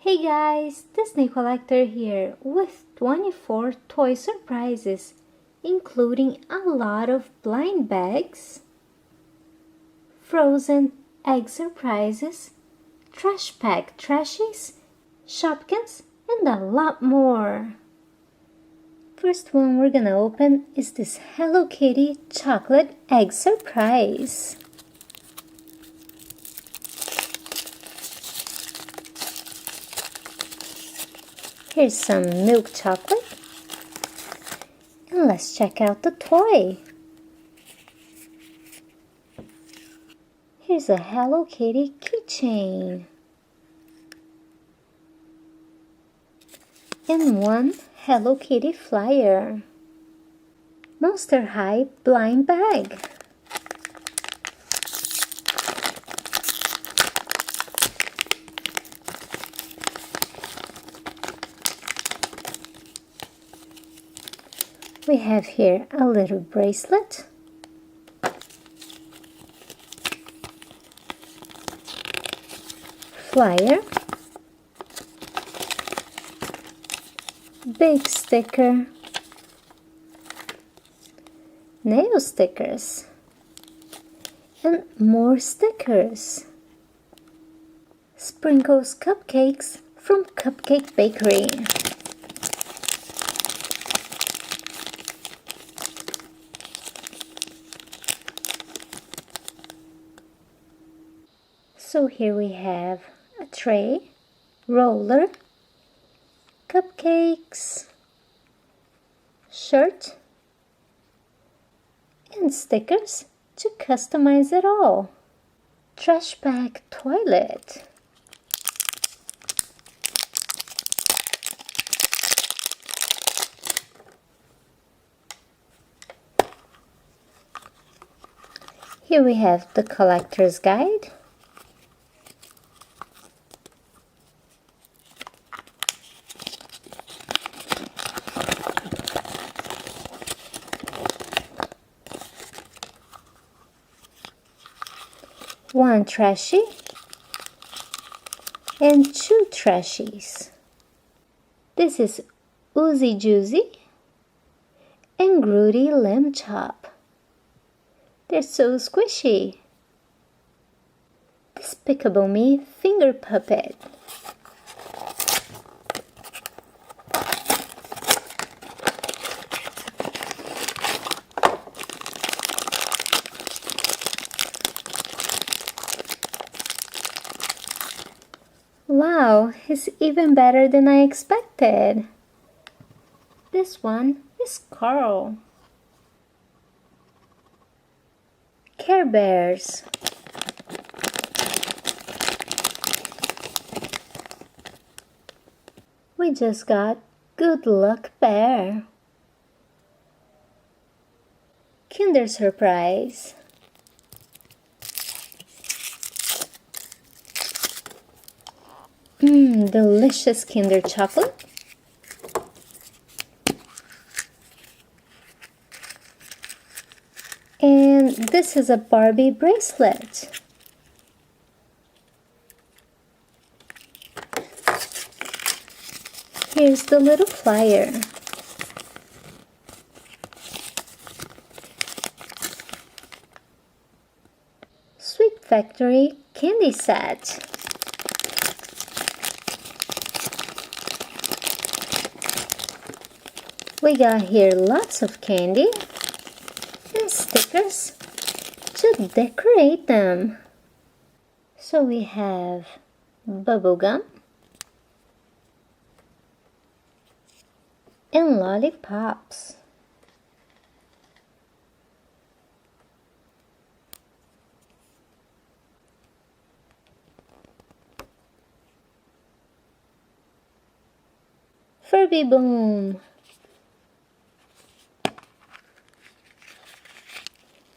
Hey guys, Disney Collector here with 24 toy surprises, including a lot of blind bags, frozen egg surprises, trash pack trashies, Shopkins, and a lot more. First one we're gonna open is this Hello Kitty chocolate egg surprise. Here's some milk chocolate. And let's check out the toy. Here's a Hello Kitty keychain. And one Hello Kitty flyer. MonsterHigh blind bag. We have here a little bracelet, flyer, big sticker, nail stickers, and more stickers. Sprinkles cupcakes from Cupcake Bakery. So here we have a tray, roller, cupcakes, shirt, and stickers to customize it all. Trash bag toilet. Here we have the collector's guide. One trashie and two trashies. This is Oozy Juicy and Grooty Lamb Chop. They're so squishy. Despicable Me finger puppet. Wow, it's even better than I expected. This one is Carl. Care Bears. We just got Good Luck Bear. Kinder Surprise. Delicious Kinder chocolate. And this is a Barbie bracelet. Here's the little flyer. Sweet Factory candy set. We got here lots of candy and stickers to decorate them. So we have bubblegum and lollipops. Furby Boom.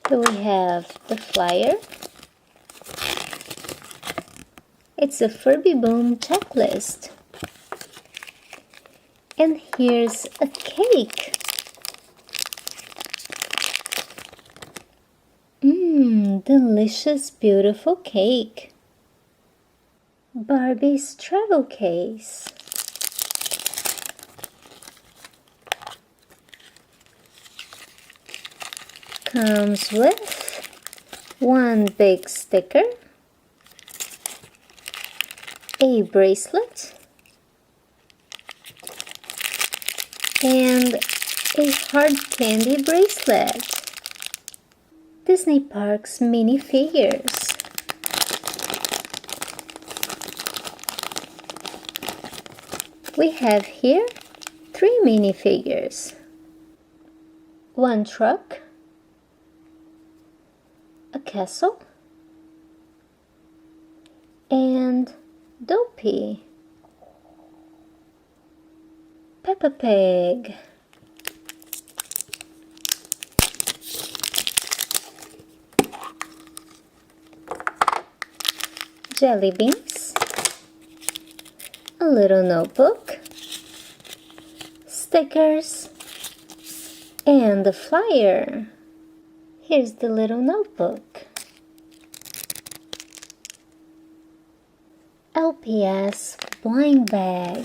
So we have the flyer. It's a Furby Boom checklist. And here's a cake. Delicious, beautiful cake. Barbie's travel case. Comes with one big sticker, a bracelet, and a hard candy bracelet. Disney Parks minifigures. We have here 3 minifigures. One truck, a castle, and Dopey. Peppa Pig. Jelly beans, a little notebook, stickers, and a flyer. Here's the little notebook. LPS blind bag.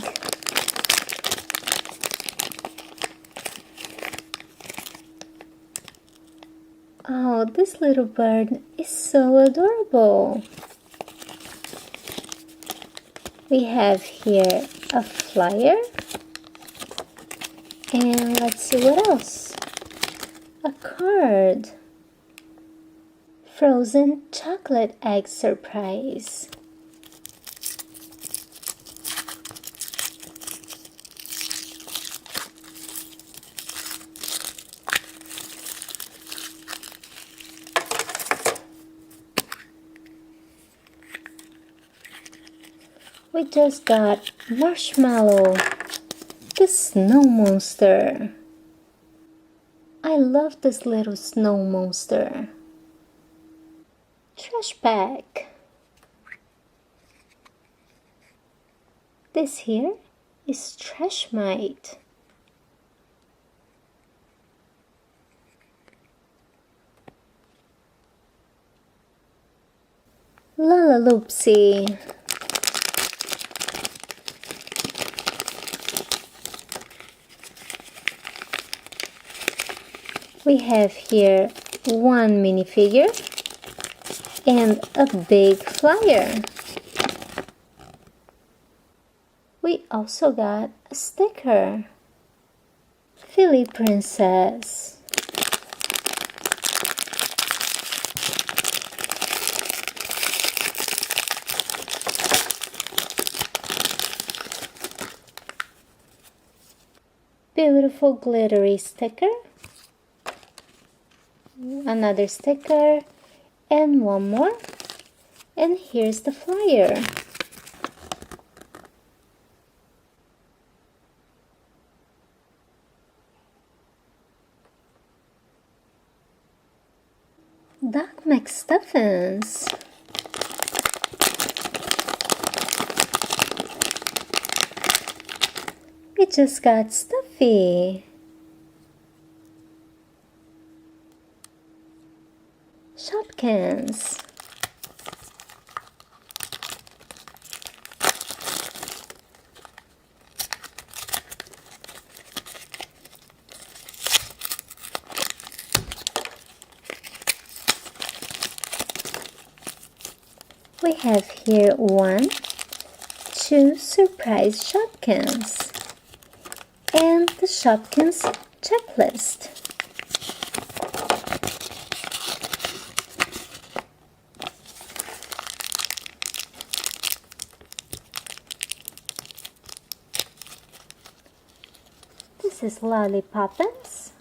Oh, this little bird is so adorable. We have here a flyer, and let's see what else. A card. Frozen chocolate egg surprise. We just got Marshmallow, the snow monster. I love this little snow monster. Trash bag. This here is Trash Mite. Lalaloopsy. We have here one minifigure and a big flyer. We also got a sticker. Philly Princess. Beautiful glittery sticker. Another sticker and one more, and here's the flyer. Doc McStuffins. We just got Stuffy. Shopkins. We have here 1, 2 surprise Shopkins and the Shopkins checklist. This is Lollipoppins.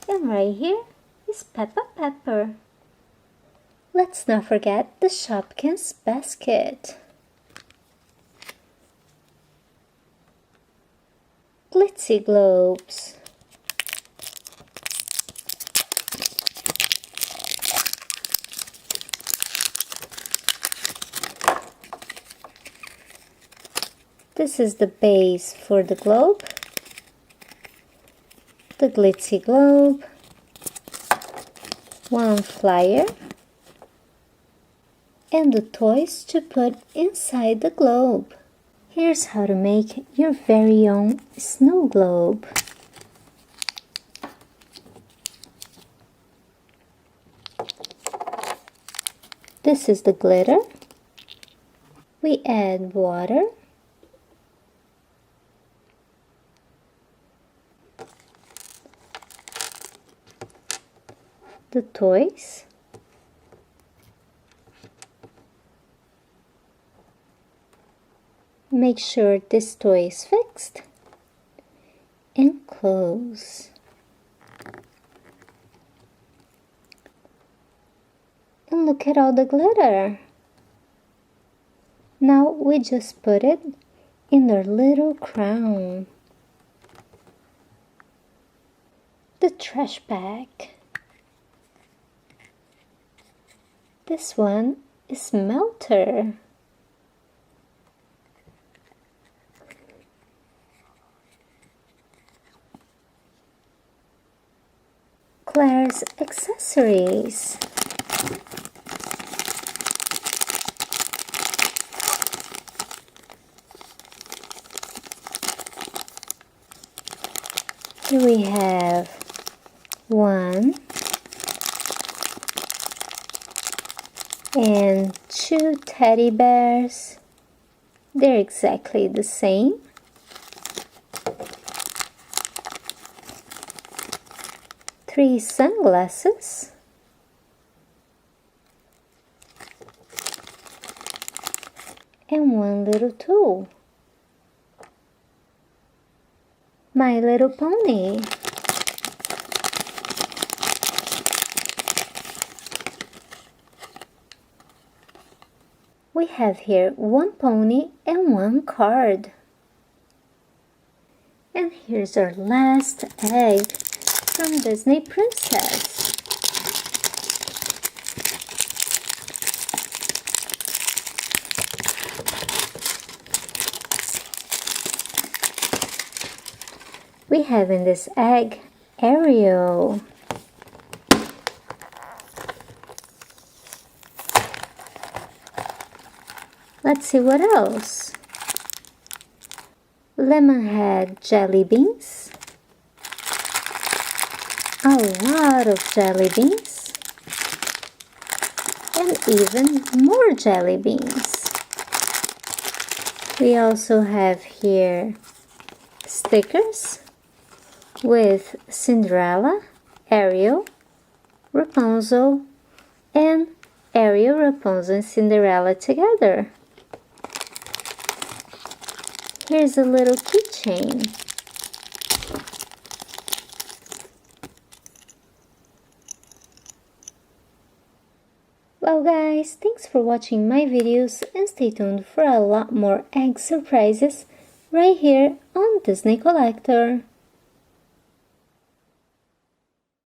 And right here is Peppa Pepper. Let's not forget the Shopkins basket. Glitzy globes. This is the base for the globe, the glitzy globe, one flyer, and the toys to put inside the globe. Here's how to make your very own snow globe. This is the glitter. We add water. The toys. Make sure this toy is fixed. And close. And look at all the glitter. Now we just put it in their little crown. The trash bag. This one is melter. Claire's accessories. Here we have 1 and 2 teddy bears. They're exactly the same. Three sunglasses. And 1 little tool. My Little Pony. We have here 1 pony and 1 card. And here's our last egg from Disney Princess. We have in this egg Ariel. Let's see what else. Lemonhead jelly beans. A lot of jelly beans. And even more jelly beans. We also have here stickers with Cinderella, Ariel, Rapunzel, and Ariel, Rapunzel, and Cinderella together. Here's a little keychain. Well guys, thanks for watching my videos and stay tuned for a lot more egg surprises right here on Disney Collector.